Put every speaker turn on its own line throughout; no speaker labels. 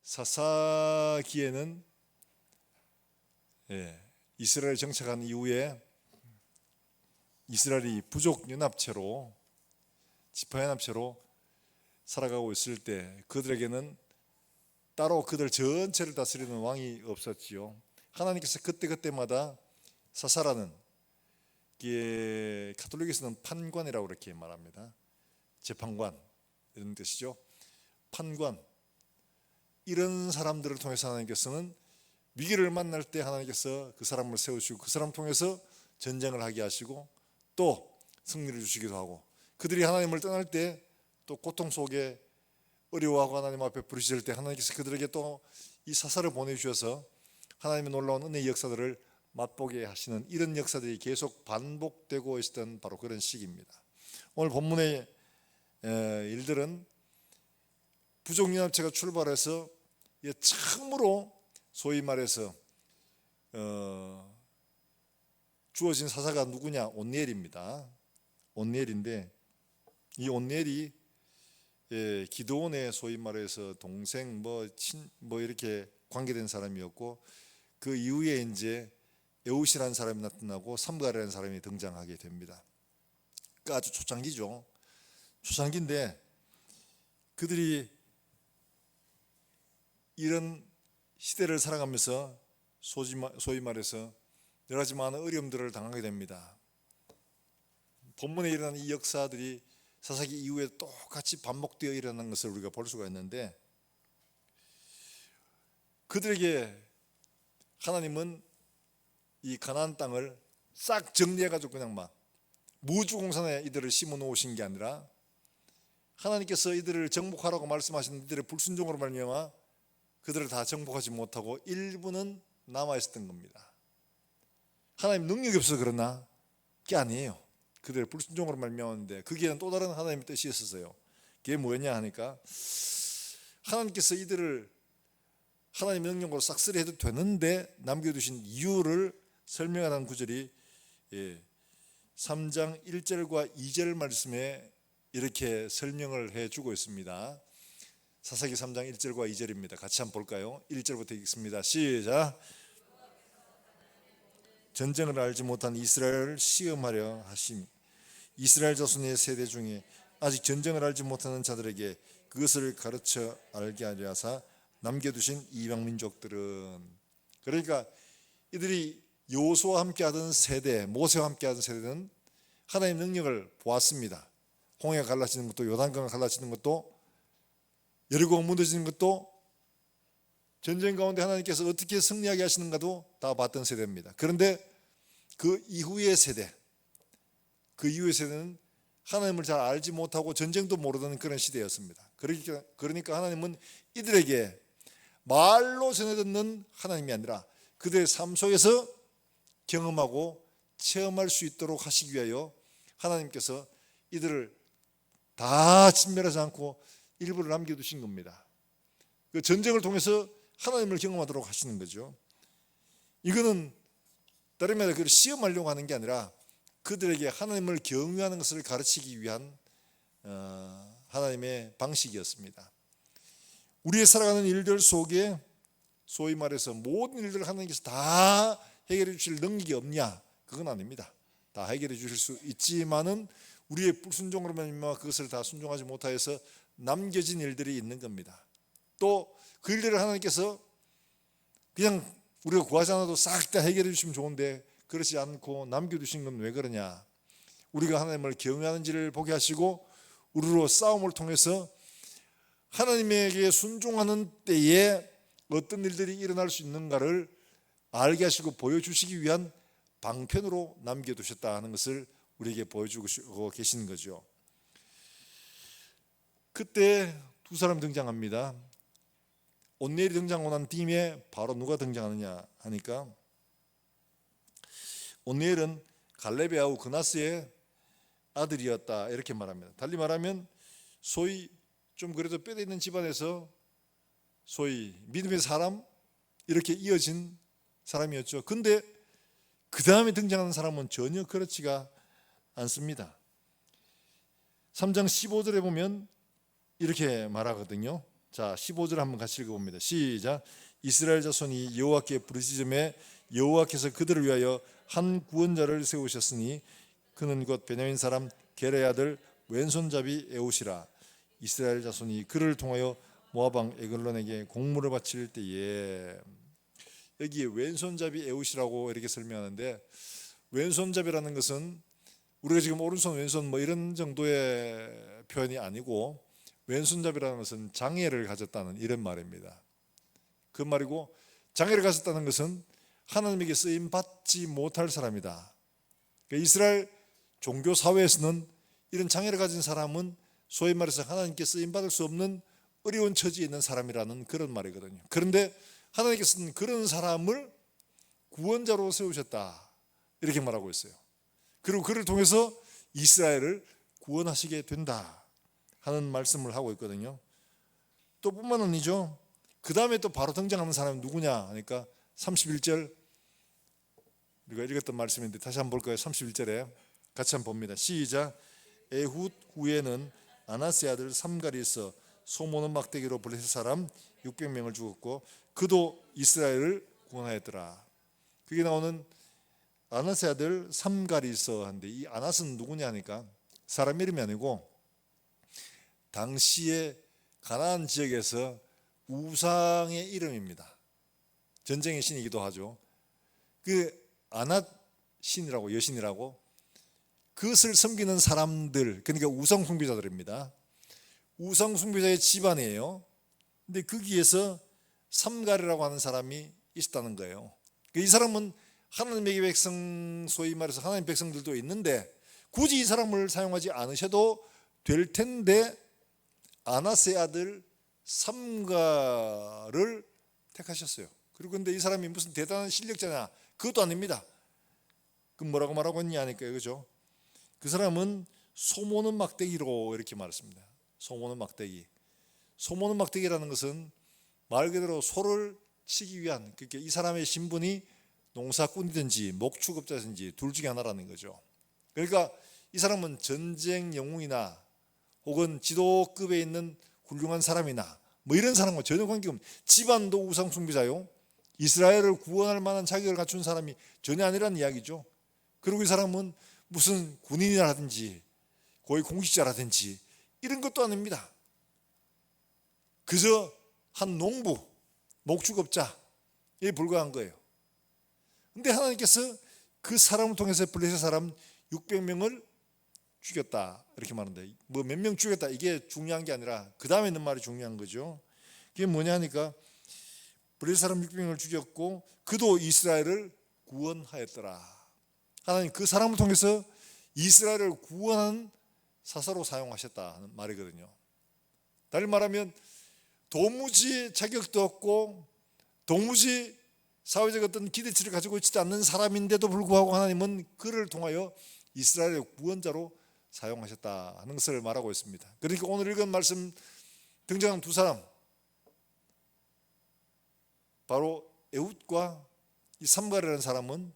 사사기에는 이스라엘 정착한 이후에 이스라엘이 부족 연합체로 지파 연합체로 살아가고 있을 때 그들에게는 따로 그들 전체를 다스리는 왕이 없었지요. 하나님께서 그때그때마다 사사라는, 이게 가톨릭에서는 판관이라고 그렇게 말합니다. 재판관 이런 뜻이죠. 판관, 이런 사람들을 통해서 하나님께서는 위기를 만날 때 하나님께서 그 사람을 세우시고 그 사람 통해서 전쟁을 하게 하시고 또 승리를 주시기도 하고, 그들이 하나님을 떠날 때 또 고통 속에 어려워하고 하나님 앞에 부르짖을 때 하나님께서 그들에게 또 이 사사를 보내주셔서 하나님의 놀라운 은혜의 역사들을 맛보게 하시는, 이런 역사들이 계속 반복되고 있었던 바로 그런 시기입니다. 오늘 본문의 일들은 부족연합체가 출발해서 처음으로 소위 말해서 주어진 사사가 누구냐? 온니엘입니다. 온니엘인데, 이 온니엘이 기드온의 소위 말해서 동생 뭐 이렇게 관계된 사람이었고, 그 이후에 이제 에웃이라는 사람이 나타나고 삼갈이라는 사람이 등장하게 됩니다. 그러니까 아주 초창기죠. 초창기인데 그들이 이런 시대를 살아가면서 소위 말해서 여러 가지 많은 어려움들을 당하게 됩니다. 본문에 일어난 이 역사들이 사사기 이후에 똑같이 반복되어 일어난 것을 우리가 볼 수가 있는데, 그들에게 하나님은 이 가나안 땅을 싹 정리해가지고 그냥 막 무주공산에 이들을 심어 놓으신 게 아니라, 하나님께서 이들을 정복하라고 말씀하신 이들의 불순종으로 말미암아 그들을 다 정복하지 못하고 일부는 남아 있었던 겁니다. 하나님 능력이 없어서 그러나 그게 아니에요. 그들의 불순종으로 말미암았는데 거기에는 또 다른 하나님의 뜻이 있었어요. 그게 뭐였냐 하니까, 하나님께서 이들을 하나님의 능력으로 싹쓸이 해도 되는데 남겨두신 이유를 설명하는 구절이 3장 1절과 2절 말씀에 이렇게 설명을 해주고 있습니다. 사사기 3장 1절과 2절입니다. 같이 한번 볼까요? 1절부터 읽습니다. 시작. 전쟁을 알지 못한 이스라엘을 시험하려 하심이, 이스라엘 자손의 세대 중에 아직 전쟁을 알지 못하는 자들에게 그것을 가르쳐 알게 하려 하사 남겨두신 이방 민족들은, 그러니까 이들이 여호수아와 함께하던 세대, 모세와 함께하던 세대는 하나님의 능력을 보았습니다. 홍해가 갈라지는 것도, 요단강가 갈라지는 것도, 여리고가 무너지는 것도, 전쟁 가운데 하나님께서 어떻게 승리하게 하시는가도 다 봤던 세대입니다. 그런데 그 이후의 세대, 그 이후의 세대는 하나님을 잘 알지 못하고 전쟁도 모르던 그런 시대였습니다. 그러니까 하나님은 이들에게 말로 전해듣는 하나님이 아니라 그들의 삶 속에서 경험하고 체험할 수 있도록 하시기 위하여 하나님께서 이들을 다 진멸하지 않고 일부를 남겨두신 겁니다. 그 전쟁을 통해서 하나님을 경험하도록 하시는 거죠. 이거는 다른 말로 그를 시험하려고 하는 게 아니라 그들에게 하나님을 경외하는 것을 가르치기 위한 하나님의 방식이었습니다. 우리의 살아가는 일들 속에 소위 말해서 모든 일들을 하나님께서 다 해결해 주실 능력이 없냐? 그건 아닙니다. 다 해결해 주실 수 있지만은 우리의 불순종으로 말미암아 그것을 다 순종하지 못하여서 남겨진 일들이 있는 겁니다. 또 그 일들을 하나님께서 그냥 우리가 구하지 않아도 싹 다 해결해 주시면 좋은데 그렇지 않고 남겨두신 건 왜 그러냐? 우리가 하나님을 경외하는지를 보게 하시고 우리로 싸움을 통해서 하나님에게 순종하는 때에 어떤 일들이 일어날 수 있는가를 알게 하시고 보여주시기 위한 방편으로 남겨두셨다 하는 것을 우리에게 보여주고 계시는 거죠. 그때 두 사람이 등장합니다. 온니엘이 등장하고 난 뒤에 바로 누가 등장하느냐 하니까, 온니엘은 갈렙의 아우 그나스의 아들이었다 이렇게 말합니다. 달리 말하면 소위 좀 그래도 뼈대 있는 집안에서 소위 믿음의 사람 이렇게 이어진 사람이었죠. 근데 그 다음에 등장하는 사람은 전혀 그렇지가 않습니다. 3장 15절에 보면 이렇게 말하거든요. 자, 15절 한번 같이 읽어봅니다. 시작. 이스라엘 자손이 여호와께 부르짖음에 여호와께서 그들을 위하여 한 구원자를 세우셨으니 그는 곧 베냐민 사람 게레의 아들 왼손잡이 에웃이라. 이스라엘 자손이 그를 통하여 모압 왕 에글론에게 공물을 바칠 때에. 여기에 왼손잡이 에웃이라고 이렇게 설명하는데, 왼손잡이라는 것은 우리가 지금 오른손 왼손 뭐 이런 정도의 표현이 아니고, 왼손잡이라는 것은 장애를 가졌다는 이런 말입니다. 그 말이고, 장애를 가졌다는 것은 하나님에게 쓰임 받지 못할 사람이다. 그러니까 이스라엘 종교 사회에서는 이런 장애를 가진 사람은 소위 말해서 하나님께 쓰임 받을 수 없는 어려운 처지에 있는 사람이라는 그런 말이거든요. 그런데 하나님께서는 그런 사람을 구원자로 세우셨다, 이렇게 말하고 있어요. 그리고 그를 통해서 이스라엘을 구원하시게 된다 하는 말씀을 하고 있거든요. 또 뿐만 아니죠. 그 다음에 또 바로 등장하는 사람이 누구냐 하니까 31절, 우리가 읽었던 말씀인데 다시 한번 볼까요? 31절에 같이 한번 봅니다. 시작. 에훗 후에는 아나스의 아들 삼갈이 있어 소모는 막대기로 블레셋 사람 600명을 죽었고 그도 이스라엘을 구원하였더라. 그게 나오는 아나스의 아들 삼갈이 있어 하는데, 이 아나스는 누구냐 하니까 사람 이름이 아니고 당시에 가나안 지역에서 우상의 이름입니다. 전쟁의 신이기도 하죠. 그 아낫 신이라고, 여신이라고, 그것을 섬기는 사람들, 그러니까 우상 숭배자들입니다. 우상 숭배자의 집안이에요. 근데 거기에서 삼갈이라고 하는 사람이 있었다는 거예요. 이 사람은 하나님의 백성, 소위 말해서 하나님 백성들도 있는데 굳이 이 사람을 사용하지 않으셔도 될 텐데 아나스의 아들 삼갈을 택하셨어요. 그리고 근데 이 사람이 무슨 대단한 실력자냐? 그것도 아닙니다. 그 뭐라고 말하고 있냐 하니까, 그죠? 그 사람은 소모는 막대기로 이렇게 말했습니다. 소모는 막대기. 소모는 막대기라는 것은 말 그대로 소를 치기 위한, 그러니까 이 사람의 신분이 농사꾼이든지 목축업자든지 둘 중에 하나라는 거죠. 그러니까 이 사람은 전쟁 영웅이나 혹은 지도급에 있는 훌륭한 사람이나 뭐 이런 사람과 전혀 관계없는, 집안도 우상 숭배자요, 이스라엘을 구원할 만한 자격을 갖춘 사람이 전혀 아니라는 이야기죠. 그리고 이 사람은 무슨 군인이라든지 고위 공직자라든지 이런 것도 아닙니다. 그저 한 농부, 목축업자에 불과한 거예요. 근데 하나님께서 그 사람을 통해서 블레셋 사람 600명을 죽였다, 이렇게 말하는데, 뭐 몇 명 죽였다 이게 중요한 게 아니라 그 다음에 있는 말이 중요한 거죠. 그게 뭐냐 하니까 블레셋 사람 600명을 죽였고 그도 이스라엘을 구원하였더라. 하나님 그 사람을 통해서 이스라엘을 구원하는 사사로 사용하셨다 하는 말이거든요. 다시 말하면 도무지 자격도 없고 도무지 사회적 어떤 기대치를 가지고 있지 않는 사람인데도 불구하고 하나님은 그를 통하여 이스라엘의 구원자로 사용하셨다 하는 것을 말하고 있습니다. 그러니까 오늘 읽은 말씀 등장한 두 사람, 바로 에훗과 이 삼갈이라는 사람은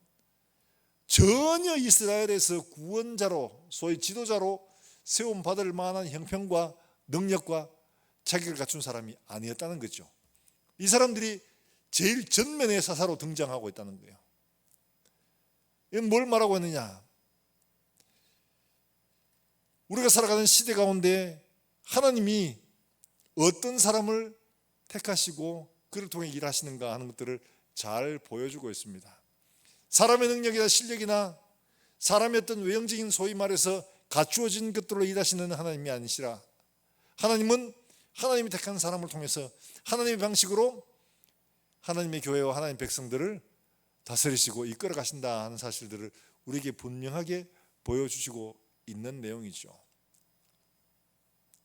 전혀 이스라엘에서 구원자로, 소위 지도자로 세움받을 만한 형편과 능력과 자격을 갖춘 사람이 아니었다는 거죠. 이 사람들이 제일 전면의 사사로 등장하고 있다는 거예요. 이건 뭘 말하고 있느냐? 우리가 살아가는 시대 가운데 하나님이 어떤 사람을 택하시고 그를 통해 일하시는가 하는 것들을 잘 보여주고 있습니다. 사람의 능력이나 실력이나 사람의 어떤 외형적인, 소위 말해서 갖추어진 것들로 일하시는 하나님이 아니시라, 하나님은 하나님이 택한 사람을 통해서 하나님의 방식으로 하나님의 교회와 하나님의 백성들을 다스리시고 이끌어 가신다 하는 사실들을 우리에게 분명하게 보여주시고 있는 내용이죠.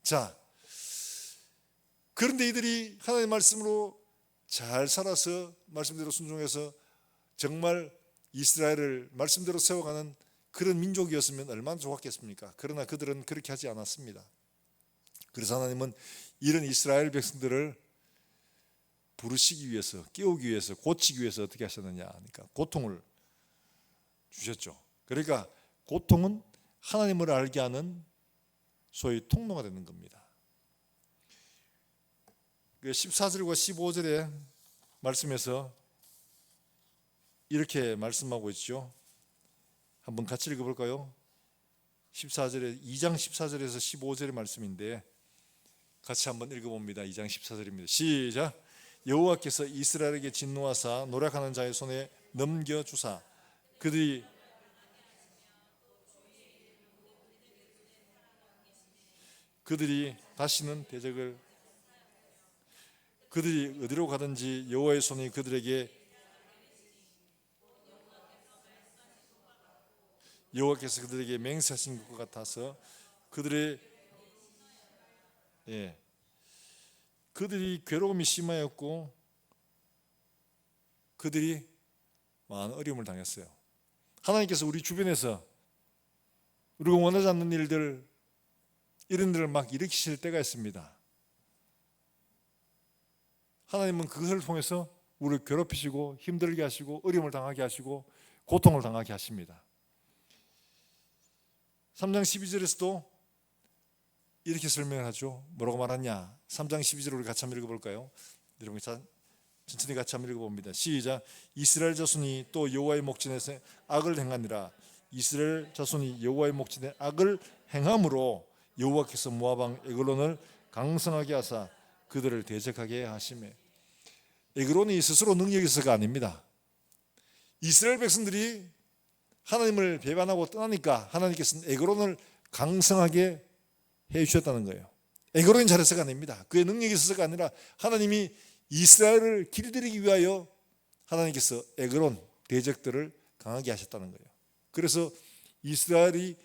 자, 그런데 이들이 하나님의 말씀으로 잘 살아서 말씀대로 순종해서 정말 이스라엘을 말씀대로 세워가는 그런 민족이었으면 얼마나 좋았겠습니까? 그러나 그들은 그렇게 하지 않았습니다. 그래서 하나님은 이런 이스라엘 백성들을 부르시기 위해서, 깨우기 위해서, 고치기 위해서 어떻게 하셨느냐 하니까 고통을 주셨죠. 그러니까 고통은 하나님을 알게 하는 소위 통로가 되는 겁니다. 14절과 15절의 말씀에서 이렇게 말씀하고 있죠. 한번 같이 읽어볼까요? 14절에 2장 14절에서 15절의 말씀인데 같이 한번 읽어봅니다. 2장 14절입니다. 시작. 여호와께서 이스라엘에게 진노하사 노력하는 자의 손에 넘겨주사 그들이 다시는 대적을 그들이 어디로 가든지 여호와의 손이 여호와께서 그들에게 맹세하신 것 같아서 그들이 괴로움이 심하였고 그들이 많은 어려움을 당했어요. 하나님께서 우리 주변에서 우리가 원하지 않는 일들 이런 일을 막 일으키실 때가 있습니다. 하나님은 그것을 통해서 우리를 괴롭히시고 힘들게 하시고 어려움을 당하게 하시고 고통을 당하게 하십니다. 3장 12절에서도 이렇게 설명하죠. 뭐라고 말하냐? 3장 12절 우리 같이 한번 읽어볼까요? 여러분 천천히 같이 한번 읽어봅니다. 시작. 이스라엘 자손이 또 여호와의 목전에서 악을 행하니라. 이스라엘 자손이 여호와의 목전에 악을 행함으로 여호와께서 모압 왕 에글론을 강성하게 하사 그들을 대적하게 하시매. 에글론이 스스로 능력이 있어서가 아닙니다. 이스라엘 백성들이 하나님을 배반하고 떠나니까 하나님께서는 에글론을 강성하게 해주셨다는 거예요. 에글론이 잘해서가 아닙니다. 그의 능력이 있어서가 아니라 하나님이 이스라엘을 길들이기 위하여 하나님께서 에글론 대적들을 강하게 하셨다는 거예요. 그래서 이스라엘이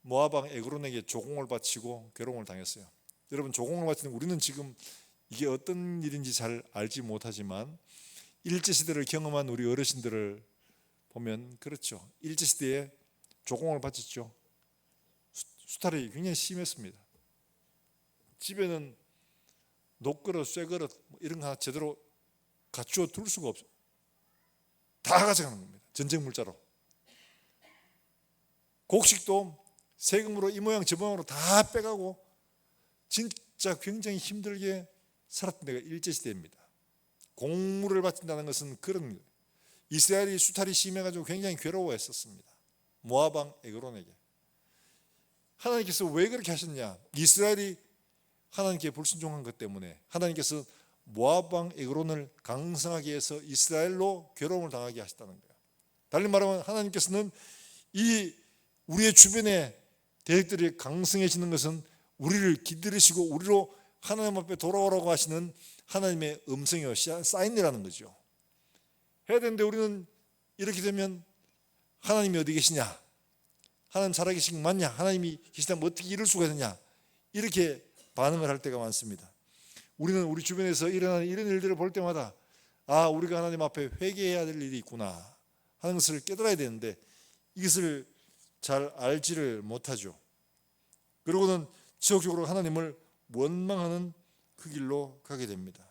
모압 왕 에글론에게 조공을 바치고 괴로움을 당했어요. 여러분, 조공을 바치는 우리는 지금 이게 어떤 일인지 잘 알지 못하지만 일제시대를 경험한 우리 어르신들을 보면 그렇죠. 일제시대에 조공을 바쳤죠. 수탈이 굉장히 심했습니다. 집에는 녹그릇, 쇠그릇 이런 거 하나 제대로 갖추어 둘 수가 없어요. 다 가져가는 겁니다. 전쟁 물자로. 곡식도 세금으로 이 모양 저 모양으로 다 빼가고 진짜 굉장히 힘들게 살았던 데가 일제시대입니다. 공물을 바친다는 것은 그런 거예요. 이스라엘이 수탈이 심해가지고 굉장히 괴로워했었습니다. 모압 왕 에글론에게. 하나님께서 왜 그렇게 하셨냐? 이스라엘이 하나님께 불순종한 것 때문에 하나님께서 모압 왕 에글론을 강성하게 해서 이스라엘로 괴로움을 당하게 하셨다는 거예요. 달리 말하면 하나님께서는 이 우리의 주변에 대적들이 강성해지는 것은 우리를 기다리시고 우리로 하나님 앞에 돌아오라고 하시는 하나님의 음성이요 사인이라는 거죠. 해야 되는데 우리는 이렇게 되면 하나님이 어디 계시냐? 하나님 살아계신 거 맞냐? 하나님이 계시다면 어떻게 이럴 수가 있느냐? 이렇게 반응을 할 때가 많습니다. 우리는 우리 주변에서 일어나는 이런 일들을 볼 때마다 우리가 하나님 앞에 회개해야 될 일이 있구나 하는 것을 깨달아야 되는데 이것을 잘 알지를 못하죠. 그리고는 지속적으로 하나님을 원망하는 그 길로 가게 됩니다.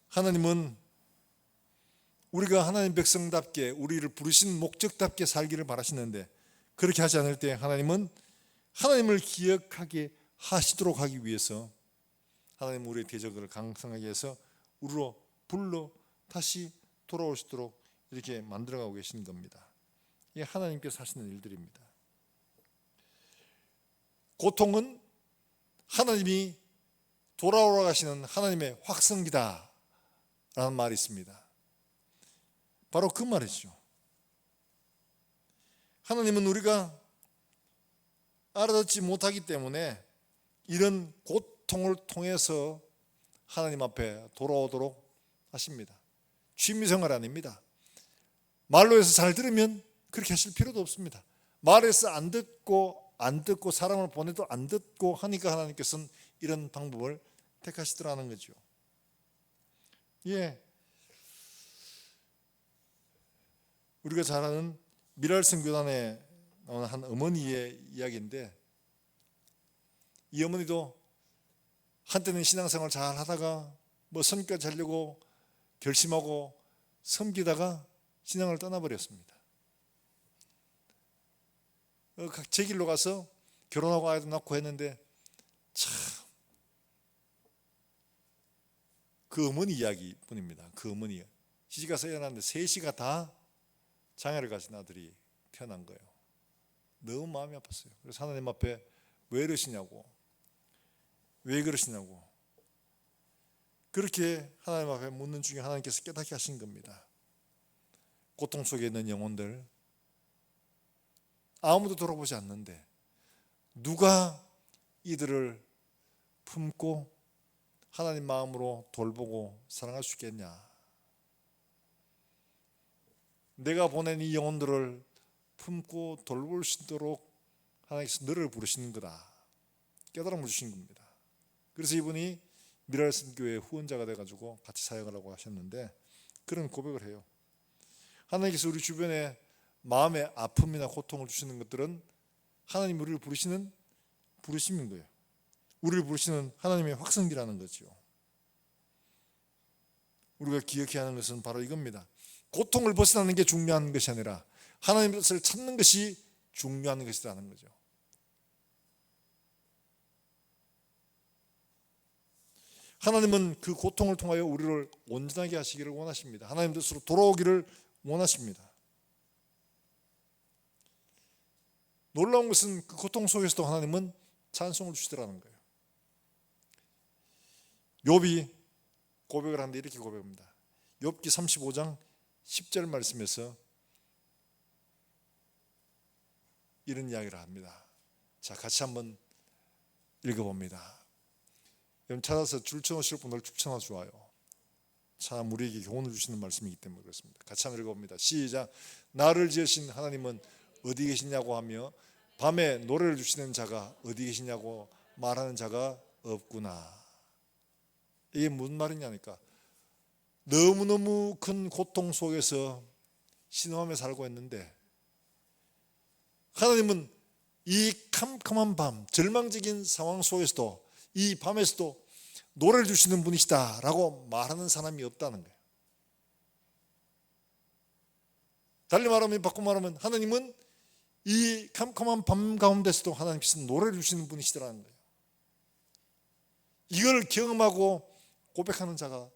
하나님은 우리가 하나님 백성답게 우리를 부르신 목적답게 살기를 바라시는데 그렇게 하지 않을 때 하나님은 하나님을 기억하게 하시도록 하기 위해서 하나님은 우리의 대적을 강성하게 해서 우리로 불러 다시 돌아오시도록 이렇게 만들어가고 계신 겁니다. 이게 하나님께서 하시는 일들입니다. 고통은 하나님이 돌아오라 하시는 하나님의 확성기다 라는 말이 있습니다. 바로 그 말이죠. 하나님은 우리가 알아듣지 못하기 때문에 이런 고통을 통해서 하나님 앞에 돌아오도록 하십니다. 취미생활 아닙니다. 말로 해서 잘 들으면 그렇게 하실 필요도 없습니다. 말해서 안 듣고 사람을 보내도 안 듣고 하니까 하나님께서는 이런 방법을 택하시더라는 거죠. 우리가 잘 아는 미랄성교단에 나오는 한 어머니의 이야기인데 이 어머니도 한때는 신앙생활 잘 하다가 선교까지 하려고 결심하고 섬기다가 신앙을 떠나버렸습니다. 제 길로 가서 결혼하고 아이도 낳고 했는데 참 그 어머니 이야기뿐입니다. 그 어머니 시집가 애어났는데 셋이가 다 장애를 가진 아들이 태어난 거예요. 너무 마음이 아팠어요. 그래서 하나님 앞에 왜 이러시냐고, 왜 그러시냐고 그렇게 하나님 앞에 묻는 중에 하나님께서 깨닫게 하신 겁니다. 고통 속에 있는 영혼들 아무도 돌아보지 않는데 누가 이들을 품고 하나님 마음으로 돌보고 사랑할 수 있겠냐. 내가 보낸 이 영혼들을 품고 돌볼 수 있도록 하나님께서 너를 부르시는 거다. 깨달음을 주신 겁니다. 그래서 이분이 미랄슨 교회 후원자가 돼가지고 같이 사역을 하고 하셨는데 그런 고백을 해요. 하나님께서 우리 주변에 마음의 아픔이나 고통을 주시는 것들은 하나님 우리를 부르시는 부르심인 거예요. 우리를 부르시는 하나님의 확성기라는 거죠. 우리가 기억해야 하는 것은 바로 이겁니다. 고통을 벗어나는 게 중요한 것이 아니라 하나님의 뜻을 찾는 것이 중요한 것이라는 거죠. 하나님은 그 고통을 통하여 우리를 온전하게 하시기를 원하십니다. 하나님 뜻으로 돌아오기를 원하십니다. 놀라운 것은 그 고통 속에서도 하나님은 찬송을 주시더라는 거예요. 욥이 고백을 하는데 이렇게 고백합니다. 욥기 35장 10절 말씀에서 이런 이야기를 합니다. 자, 같이 한번 읽어봅니다. 여러분 찾아서 줄쳐놓으실 분들 추천해 주어요. 참 우리에게 교훈을 주시는 말씀이기 때문에 그렇습니다. 같이 한번 읽어봅니다. 시작. 나를 지으신 하나님은 어디 계시냐고 하며 밤에 노래를 주시는 자가 어디 계시냐고 말하는 자가 없구나. 이게 무슨 말이냐니까 너무너무 큰 고통 속에서 신음하며 살고 있는데 하나님은 이 캄캄한 밤 절망적인 상황 속에서도 이 밤에서도 노래를 주시는 분이시다 라고 말하는 사람이 없다는 거예요. 달리 말하면 바꿔 말하면 하나님은 이 캄캄한 밤 가운데서도 하나님께서 노래를 주시는 분이시더라는 거예요. 이걸 경험하고 고백하는 자가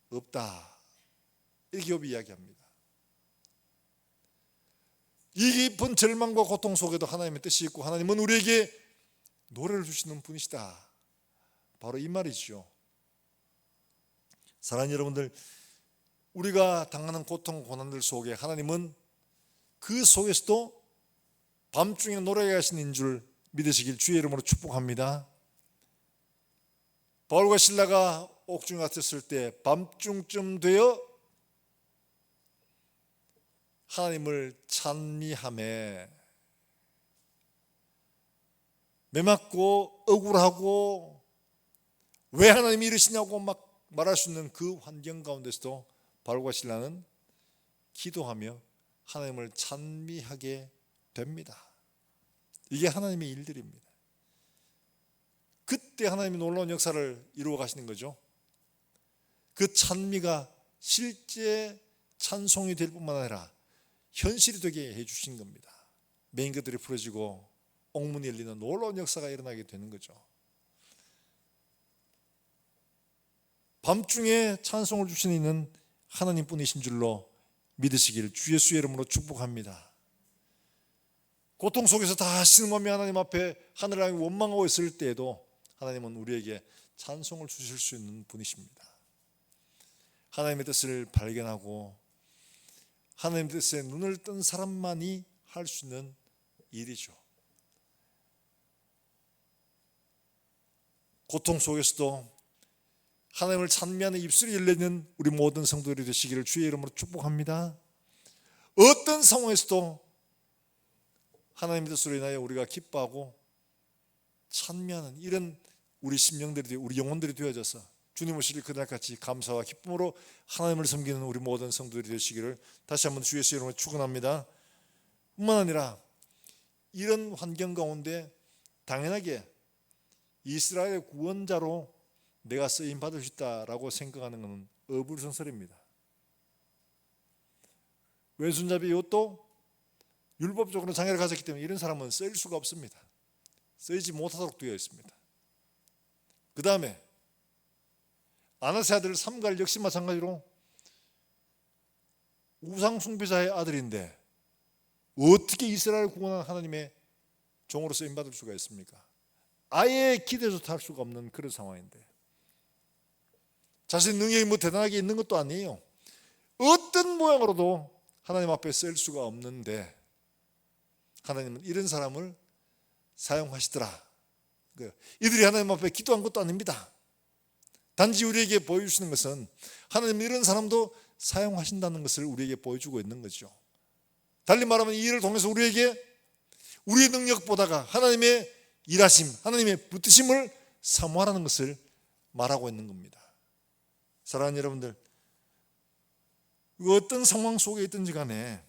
없다. 이렇게 욥이 이야기합니다. 이 깊은 절망과 고통 속에도 하나님의 뜻이 있고 하나님은 우리에게 노래를 주시는 분이시다. 바로 이 말이죠. 사랑하는 여러분들, 우리가 당하는 고통, 고난들 속에 하나님은 그 속에서도 밤중에 노래가 하시는 줄 믿으시길 주의 이름으로 축복합니다. 바울과 실라가 옥중에 갇혔을 때 밤중쯤 되어 하나님을 찬미하며 매맞고 억울하고 왜 하나님이 이러시냐고 막 말할 수 있는 그 환경 가운데서도 바울과 실라는 기도하며 하나님을 찬미하게 됩니다. 이게 하나님의 일들입니다. 그때 하나님이 놀라운 역사를 이루어 가시는 거죠. 그 찬미가 실제 찬송이 될 뿐만 아니라 현실이 되게 해주신 겁니다. 맹거들이 풀어지고 옥문이 열리는 놀라운 역사가 일어나게 되는 거죠. 밤중에 찬송을 주시는 하나님뿐이신 줄로 믿으시길 주 예수의 이름으로 축복합니다. 고통 속에서 다 신음하며 하나님 앞에 하늘을 향해 원망하고 있을 때에도 하나님은 우리에게 찬송을 주실 수 있는 분이십니다. 하나님의 뜻을 발견하고 하나님의 뜻에 눈을 뜬 사람만이 할 수 있는 일이죠. 고통 속에서도 하나님을 찬미하는 입술이 열리는 우리 모든 성도들이 되시기를 주의 이름으로 축복합니다. 어떤 상황에서도 하나님의 뜻으로 인하여 우리가 기뻐하고 찬미하는 이런 우리 심령들이, 우리 영혼들이 되어져서 주님 오시길 그날같이 감사와 기쁨으로 하나님을 섬기는 우리 모든 성도들이 되시기를 다시 한번 주 예수의 이름으로 축원합니다. 뿐만 아니라 이런 환경 가운데 당연하게 이스라엘의 구원자로 내가 쓰임 받을 수 있다라고 생각하는 것은 어불성설입니다. 왼손잡이 욥도 율법적으로 장애를 가졌기 때문에 이런 사람은 쓰일 수가 없습니다. 쓰이지 못하도록 되어 있습니다. 그 다음에 아나세 아들 삼갈 역시 마찬가지로 우상 숭배자의 아들인데 어떻게 이스라엘 구원한 하나님의 종으로 쓰임받을 수가 있습니까? 아예 기대조차 할 수가 없는 그런 상황인데, 자신의 능력이 뭐 대단하게 있는 것도 아니에요. 어떤 모양으로도 하나님 앞에 쓸 수가 없는데 하나님은 이런 사람을 사용하시더라. 이들이 하나님 앞에 기도한 것도 아닙니다. 단지 우리에게 보여주시는 것은 하나님은 이런 사람도 사용하신다는 것을 우리에게 보여주고 있는 거죠. 달리 말하면 이 일을 통해서 우리에게 우리의 능력보다가 하나님의 일하심, 하나님의 붙드심을 사모하라는 것을 말하고 있는 겁니다. 사랑하는 여러분들, 어떤 상황 속에 있든지 간에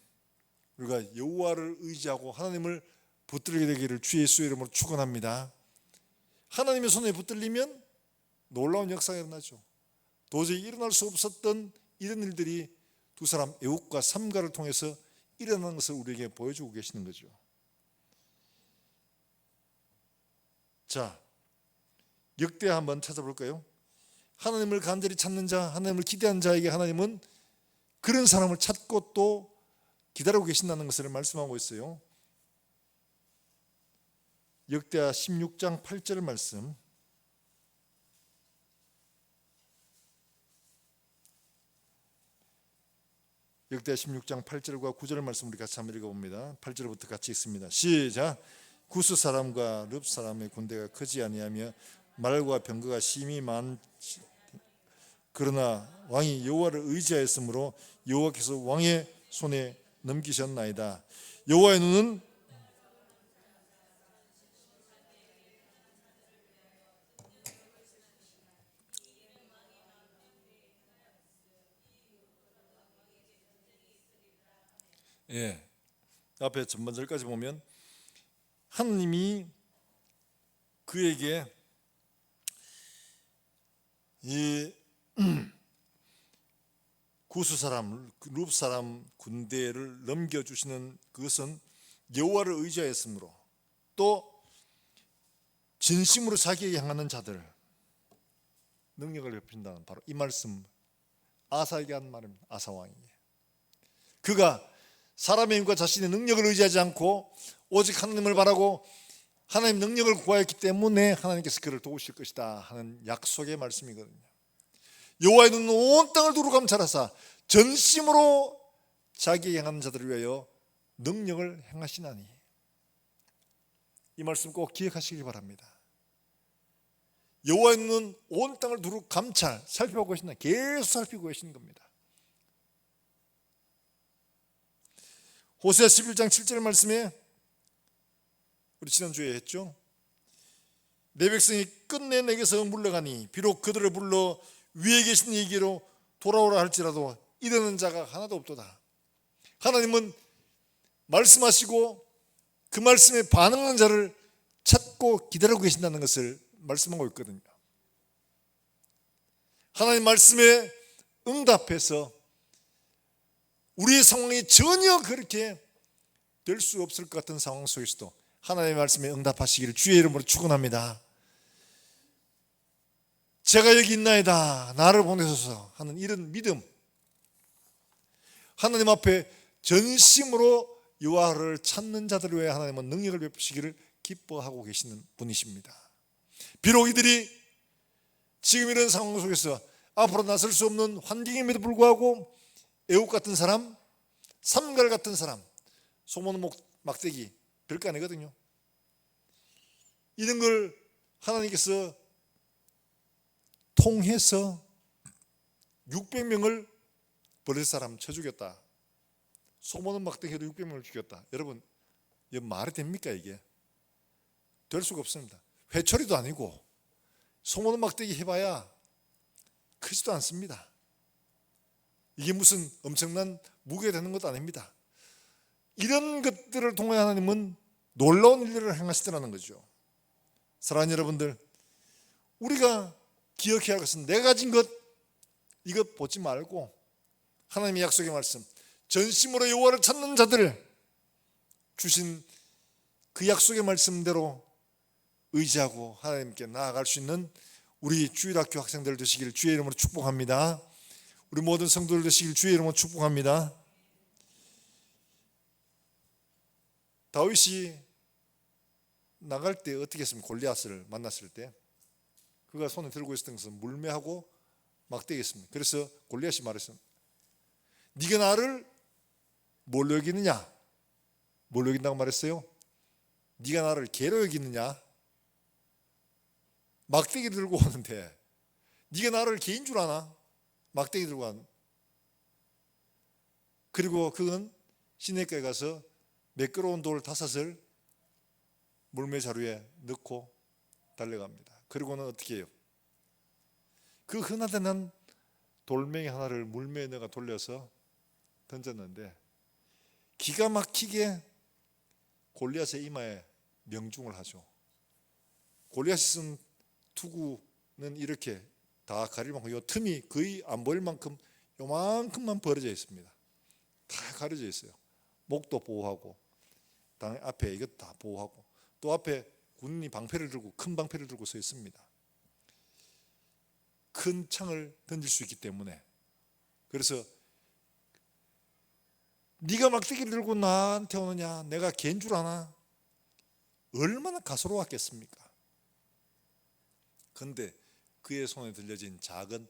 우리가 여호와를 의지하고 하나님을 붙들게 되기를 주의 예수의 이름으로 축원합니다. 하나님의 손에 붙들리면 놀라운 역사가 일어나죠. 도저히 일어날 수 없었던 이런 일들이 두 사람 에훗과 삼갈을 통해서 일어나는 것을 우리에게 보여주고 계시는 거죠. 자, 역대하 한번 찾아볼까요? 하나님을 간절히 찾는 자, 하나님을 기대한 자에게 하나님은 그런 사람을 찾고 또 기다리고 계신다는 것을 말씀하고 있어요. 역대하 16장 8절 말씀, 역대하 16장 8절과 9절 말씀 우리 같이 한번 읽어봅니다. 8절부터 같이 읽습니다. 시작. 구스 사람과 릅 사람의 군대가 크지 아니하며 말과 병거가 심히 많지, 그러나 왕이 여호와를 의지하였으므로 여호와께서 왕의 손에 넘기셨나이다. 여호와의 눈은 앞에 전반절까지 보면 하나님이 그에게 이 구스 사람, 룹 사람 군대를 넘겨주시는 그것은 여호와를 의지하였으므로, 또 진심으로 자기에게 향하는 자들 능력을 베푼다는 바로 이 말씀, 아사에게 한 말입니다. 아사 왕에게. 그가 사람의 힘과 자신의 능력을 의지하지 않고 오직 하나님을 바라고 하나님 능력을 구하였기 때문에 하나님께서 그를 도우실 것이다 하는 약속의 말씀이거든요. 여호와의 눈은 온 땅을 두루 감찰하사 전심으로 자기에게 향하는 자들을 위하여 능력을 행하시나니, 이 말씀 꼭 기억하시기 바랍니다. 여호와의 눈은 온 땅을 두루 감찰, 살펴보고 계신다. 계속 살피고 계시는 겁니다. 호세아 11장 7절 말씀에 우리 지난주에 했죠. 내 백성이 끝내 내게서 물러가니 비록 그들을 불러 위에 계신 이에게로 돌아오라 할지라도 이르는 자가 하나도 없도다. 하나님은 말씀하시고 그 말씀에 반응하는 자를 찾고 기다리고 계신다는 것을 말씀하고 있거든요. 하나님 말씀에 응답해서 우리의 상황이 전혀 그렇게 될 수 없을 것 같은 상황 속에서도 하나님의 말씀에 응답하시기를 주의 이름으로 축원합니다. 제가 여기 있나이다, 나를 보내소서 하는 이런 믿음, 하나님 앞에 전심으로 여호와를 찾는 자들을 위해 하나님은 능력을 베푸시기를 기뻐하고 계시는 분이십니다. 비록 이들이 지금 이런 상황 속에서 앞으로 나설 수 없는 환경임에도 불구하고 에훗 같은 사람, 삼갈 같은 사람, 소문 막대기 별거 아니거든요. 이런 걸 하나님께서 통해서 600명을 버릴 사람 쳐 죽였다. 소문은 막대기로 600명을 죽였다. 여러분, 이게 말이 됩니까? 이게 될 수가 없습니다. 회초리도 아니고 소문은 막대기 해봐야 크지도 않습니다. 이게 무슨 엄청난 무게가 되는 것도 아닙니다. 이런 것들을 통해 하나님은 놀라운 일들을 행하시더라는 거죠. 사랑하는 여러분들, 우리가 기억해야 할 것은 내가 가진 것, 이것 보지 말고 하나님의 약속의 말씀, 전심으로 여호와를 찾는 자들을 주신 그 약속의 말씀대로 의지하고 하나님께 나아갈 수 있는 우리 주일학교 학생들 되시길 주의 이름으로 축복합니다. 우리 모든 성도들 되시길 주의 이름으로 축복합니다. 다윗이 나갈 때 어떻게 했습니까? 골리앗을 만났을 때 그가 손에 들고 있었던 것은 물매하고 막대기였습니다. 그래서 골리앗이 말했습니다. 네가 나를 뭘로 여기느냐? 뭘로 여긴다고 말했어요? 네가 나를 개로 여기느냐? 막대기 들고 오는데 네가 나를 개인 줄 아나? 막대기 들고 온. 그리고 그는 시내가에 가서 매끄러운 돌 5을 물매 자루에 넣고 달려갑니다. 그리고는 어떻게 해요? 그 흔하다는 돌멩이 하나를 물매에 넣어 돌려서 던졌는데 기가 막히게 골리앗의 이마에 명중을 하죠. 골리앗이 쓴 투구는 이렇게 다 가릴 만큼 이 틈이 거의 안 보일 만큼 요만큼만 벌어져 있습니다. 다 가려져 있어요. 목도 보호하고 당 앞에 이것 다 보호하고 또 앞에 군인이 방패를 들고 큰 방패를 들고 서 있습니다. 큰 창을 던질 수 있기 때문에. 그래서 네가 막대기를 들고 나한테 오느냐? 내가 개인 줄 아나? 얼마나 가소로웠겠습니까? 그런데 그의 손에 들려진 작은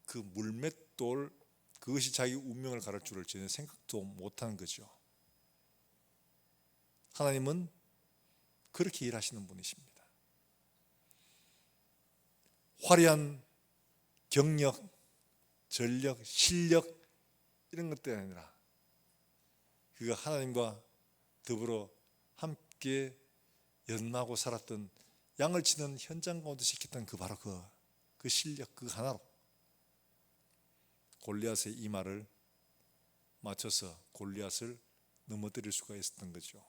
그 물맷돌, 그것이 자기 운명을 가를 줄을 전혀 생각도 못한 거죠. 하나님은 그렇게 일하시는 분이십니다. 화려한 경력, 전력, 실력 이런 것들이 아니라 그가 하나님과 더불어 함께 연마하고 살았던 양을 치는 현장 가운데 시켰던 그 바로 그 실력 그 하나로 골리앗의 이마를 맞춰서 골리앗을 넘어뜨릴 수가 있었던 거죠.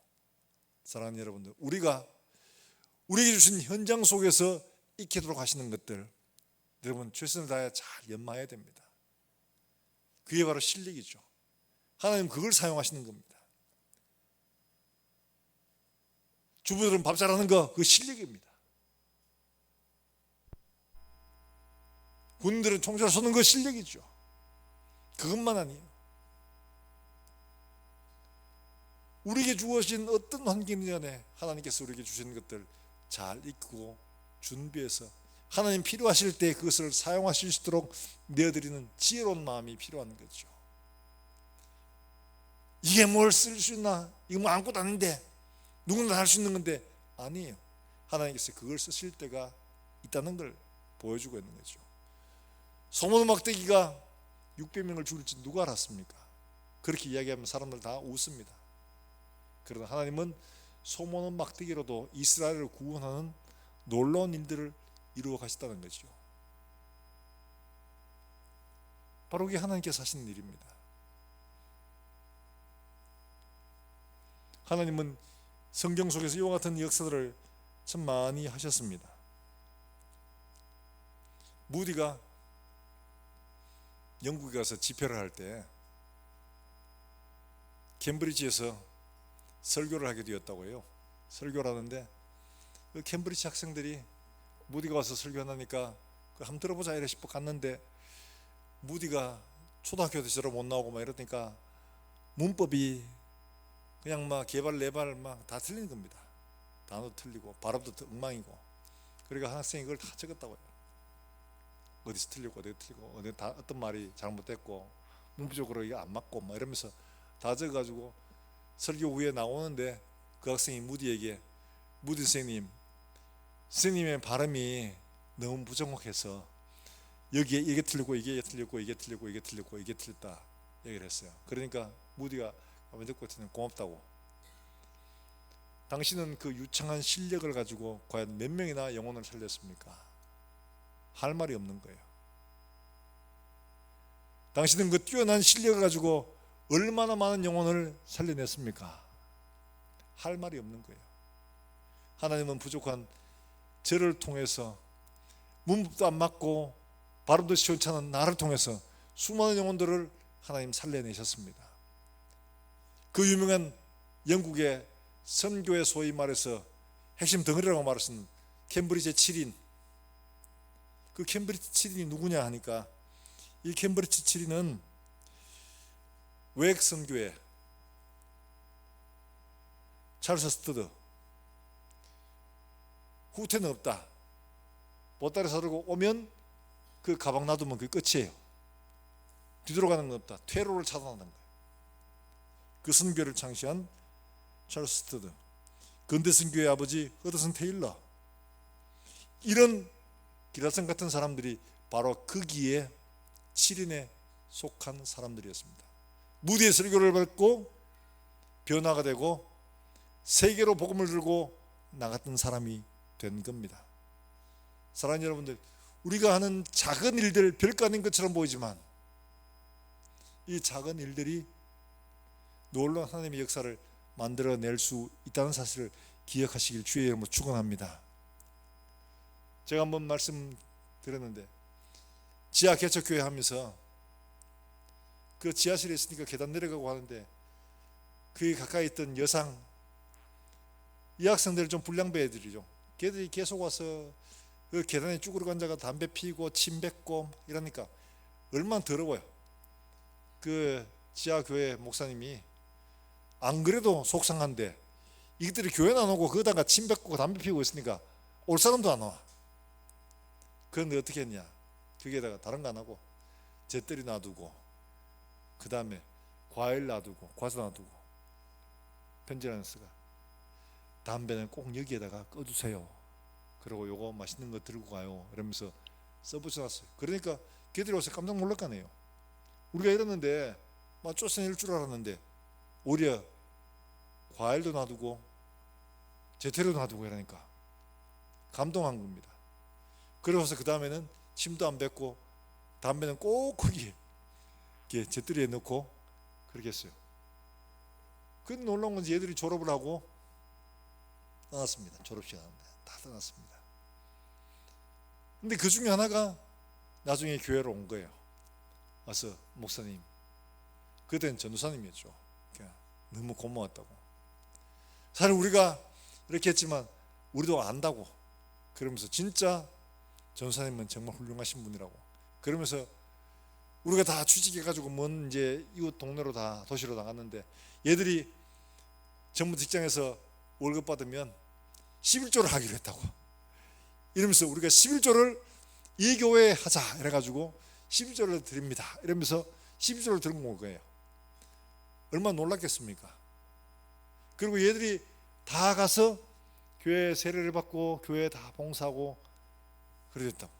사랑하는 여러분들, 우리에게 주신 현장 속에서 익히도록 하시는 것들 여러분 최선을 다해 잘 연마해야 됩니다. 그게 바로 실력이죠. 하나님 그걸 사용하시는 겁니다. 주부들은 밥 잘하는 거 그거 실력입니다. 군인들은 총잘 쏘는 거 실력이죠. 그것만 아니에요. 우리에게 주어진 어떤 환경이든지 하나님께서 우리에게 주신 것들 잘 익히고 준비해서 하나님 필요하실 때 그것을 사용하실 수 있도록 내어드리는 지혜로운 마음이 필요한 거죠. 이게 뭘 쓸 수 있나? 이거 뭐 아무것도 아닌데 누구나 할 수 있는 건데 아니에요. 하나님께서 그걸 쓰실 때가 있다는 걸 보여주고 있는 거죠. 소문 막대기가 600명을 죽일지 누가 알았습니까? 그렇게 이야기하면 사람들 다 웃습니다. 그러나 하나님은 소문 막대기로도 이스라엘을 구원하는 놀라운 일들을 이루어 가셨다는 거죠. 바로 그게 하나님께서 하시는 일입니다. 하나님은 성경 속에서 이와 같은 역사들을 참 많이 하셨습니다. 무디가 영국에 가서 집회를 할 때 캠브리지에서 설교를 하게 되었다고 해요. 설교를 하는데 그 캠브리지 학생들이 무디가 와서 설교하니까 한번 들어보자 이래 싶어 갔는데 무디가 초등학교 때처럼 못 나오고 막 이러니까 문법이 그냥 막 개발 내발 막 다 틀리는 겁니다. 단어도 틀리고 발음도 엉망이고. 그러니까 학생이 그걸 다 적었다고 해요. 어디서 틀리고 어디 틀리고 어떤 말이 잘못됐고 문법적으로 이게 안 맞고 막 이러면서 다 적어가지고 설교 후에 나오는데 그 학생이 무디 선생님의 발음이 너무 부정확해서 여기에 이게 틀리고 이게 틀리고 이게 틀리고 이게 틀리고 이게 틀렸다 얘기를 했어요. 그러니까 무디가 한번 듣고 있더니 고맙다고. 당신은 그 유창한 실력을 가지고 과연 몇 명이나 영혼을 살렸습니까? 할 말이 없는 거예요. 당신은 그 뛰어난 실력을 가지고 얼마나 많은 영혼을 살려냈습니까? 할 말이 없는 거예요. 하나님은 부족한 저를 통해서 문법도 안 맞고 발음도 시원찮은 나를 통해서 수많은 영혼들을 하나님 살려내셨습니다. 그 유명한 영국의 선교의 소위 말해서 핵심 덩어리라고 말할 수 있는 캠브리지 7인, 그 캠브리지 7인이 누구냐 하니까, 이 캠브리지 7인은 외국 선교회 찰스 스터드, 후퇴는 없다, 보따리 사들고 오면 그 가방 놔두면 그게 끝이에요. 뒤돌아가는 건 없다, 퇴로를 차단하는 거예요. 그 선교를 창시한 찰스 스터드, 근대 선교의 아버지 허드슨 테일러, 이런 기라성 같은 사람들이 바로 거기에 7인에 속한 사람들이었습니다. 무디의 설교를 받고 변화가 되고 세계로 복음을 들고 나갔던 사람이 된 겁니다. 사랑하는 여러분들, 우리가 하는 작은 일들 별거 아닌 것처럼 보이지만 이 작은 일들이 놀라운 하나님의 역사를 만들어낼 수 있다는 사실을 기억하시길 주의 이름으로 축원합니다. 제가 한번 말씀드렸는데, 지하 개척교회 하면서 그 지하실에 있으니까 계단 내려가고 하는데, 그 가까이 있던 여상 이 학생들 좀 불량배 애들이죠. 걔들이 계속 와서 그 계단에 쭈그려 앉아가 담배 피고 침 뱉고 이러니까 얼마나 더러워요. 그 지하교회 목사님이 안 그래도 속상한데 이들이 교회는 안 오고 거기다가 침 뱉고 담배 피우고 있으니까 올 사람도 안 와. 그런데 어떻게 했냐, 거기에다가 다른 거 안 하고 잿더리 놔두고, 그 다음에 과일 놔두고, 과자 놔두고, 편지를 쓰가, 담배는 꼭 여기에다가 꺼두세요, 그리고 요거 맛있는 거 들고 가요, 이러면서 써붙여놨어요. 그러니까 걔들이 와서 깜짝 놀랄 거 아니에요. 우리가 이랬는데 막 쫓아낼 줄 알았는데 오히려 과일도 놔두고 제태료도 놔두고 이러니까 감동한 겁니다. 그래서 그 다음에는 침도 안 뱉고 담배는 꼭 거기에 이렇게 제떨이에 넣고 그렇게 했어요. 그 놀라운 건 얘들이 졸업을 하고 떠났습니다. 졸업식 하는데 다 떠났습니다. 근데 그 중에 하나가 나중에 교회로 온 거예요. 와서 목사님, 그때는 전도사님이었죠. 너무 고마웠다고. 사실 우리가 이렇게 했지만 우리도 안다고. 그러면서 진짜 전도사님은 정말 훌륭하신 분이라고. 그러면서 우리가 다 취직해가지고 먼 이제 이웃 동네로 다 도시로 나갔는데, 얘들이 전부 직장에서 월급 받으면 11조를 하기로 했다고. 이러면서 우리가 11조를 이 교회에 하자 이래가지고 11조를 드립니다 이러면서 11조를 들고 온 거예요. 얼마나 놀랐겠습니까? 그리고 얘들이 다 가서 교회 세례를 받고 교회 다 봉사하고 그랬다고.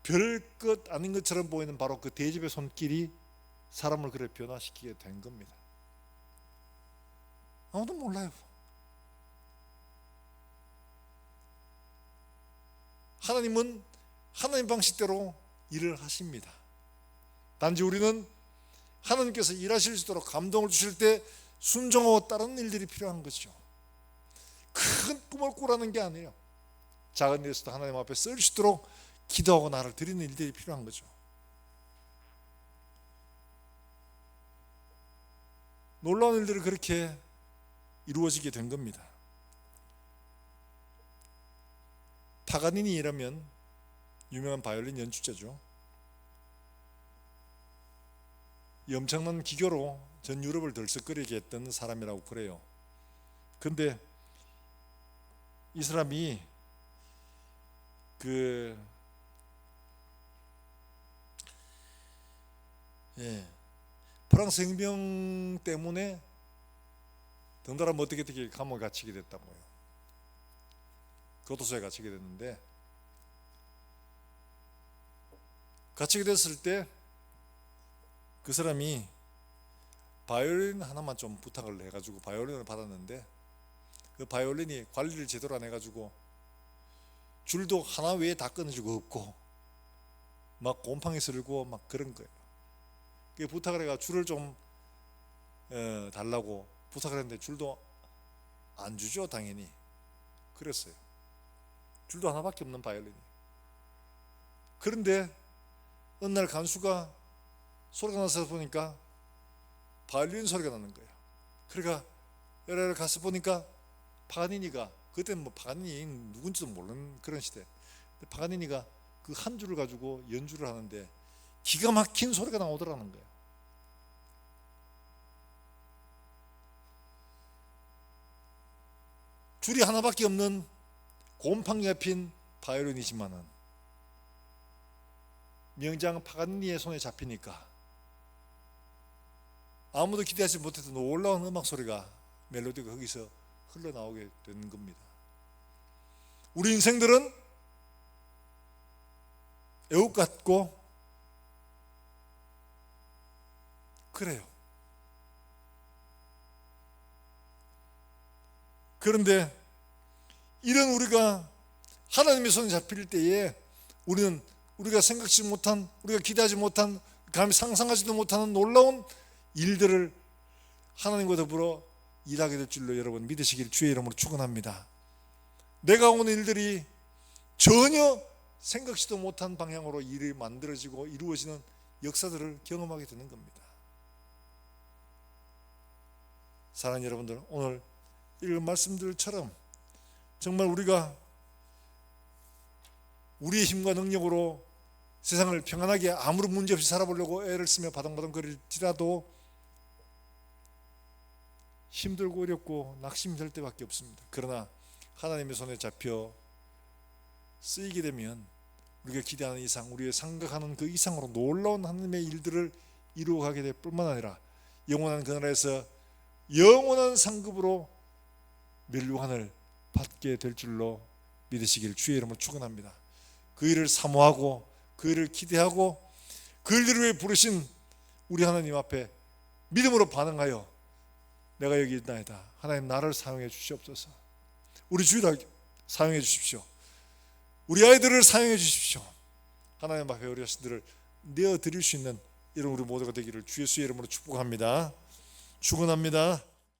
별것 아닌 것처럼 보이는 바로 그 대접의 손길이 사람을 그래 변화시키게 된 겁니다. 아무도 몰라요. 하나님은 하나님 방식대로 일을 하십니다. 단지 우리는 하나님께서 일하실 수 있도록 감동을 주실 때 순종하고 따르는 일들이 필요한 거죠. 큰 꿈을 꾸라는 게 아니에요. 작은 일에서도 하나님 앞에 쓸 수 있도록 기도하고 나를 드리는 일들이 필요한 거죠. 놀라운 일들이 그렇게 이루어지게 된 겁니다. 파가니니라면 유명한 바이올린 연주자죠. 이 엄청난 기교로 전 유럽을 들썩거리게 했던 사람이라고 그래요. 근데 이 사람이 프랑스 혁명 때문에 덩달아 어떻게 감옥에 갇히게 됐다고요. 교도소에 갇히게 됐는데, 갇히게 됐을 때 그 사람이 바이올린 하나만 좀 부탁을 해가지고 바이올린을 받았는데, 그 바이올린이 관리를 제대로 안 해가지고 줄도 하나 외에 다 끊어지고 없고 막 곰팡이 슬고 막 그런 거예요. 그 부탁을 해가 줄을 좀 달라고 부탁을 했는데 줄도 안 주죠, 당연히. 그랬어요. 줄도 하나밖에 없는 바이올린이. 그런데 어느 날 간수가 소리가 나서 보니까 바이올린 소리가 나는 거예요. 그러니까 여러 가서 보니까 파가니니가 그때는 뭐 파가니니 누군지도 모르는 그런 시대. 파가니니가 그 한 줄을 가지고 연주를 하는데 기가 막힌 소리가 나오더라는 거예요. 줄이 하나밖에 없는 곰팡이가 핀 바이올린이지만은 명장 파가니니의 손에 잡히니까 아무도 기대하지 못했던 놀라운 음악 소리가, 멜로디가 거기서 흘러나오게 된 겁니다. 우리 인생들은 애국 같고 그래요. 그런데 이런 우리가 하나님의 손에 잡힐 때에 우리는 우리가 생각지 못한, 우리가 기대하지 못한, 감히 상상하지도 못하는 놀라운 일들을 하나님과 더불어 일하게 될 줄로 여러분 믿으시길 주의 이름으로 축원합니다. 내가 오는 일들이 전혀 생각지도 못한 방향으로 일이 만들어지고 이루어지는 역사들을 경험하게 되는 겁니다. 사랑하는 여러분들, 오늘 읽은 말씀들처럼 정말 우리가 우리의 힘과 능력으로 세상을 평안하게 아무런 문제 없이 살아보려고 애를 쓰며 바둥바둥거릴지라도 힘들고 어렵고 낙심될 때밖에 없습니다. 그러나 하나님의 손에 잡혀 쓰이게 되면 우리가 기대하는 이상, 우리가 생각하는 그 이상으로 놀라운 하나님의 일들을 이루어가게 될 뿐만 아니라 영원한 그 나라에서 영원한 상급으로 멸류관을 받게 될 줄로 믿으시길 주의 이름으로 축원합니다. 그 일을 사모하고 그 일을 기대하고 그 일을 위해 부르신 우리 하나님 앞에 믿음으로 반응하여 내가 여기 있나이다, 하나님 나를 사용해 주시옵소서, 우리 주일을 사용해 주십시오, 우리 아이들을 사용해 주십시오, 하나님 앞에 우리 자신들을 내어드릴 수 있는 이런 우리 모두가 되기를 주 예수의 이름으로 축복합니다. 축원합니다.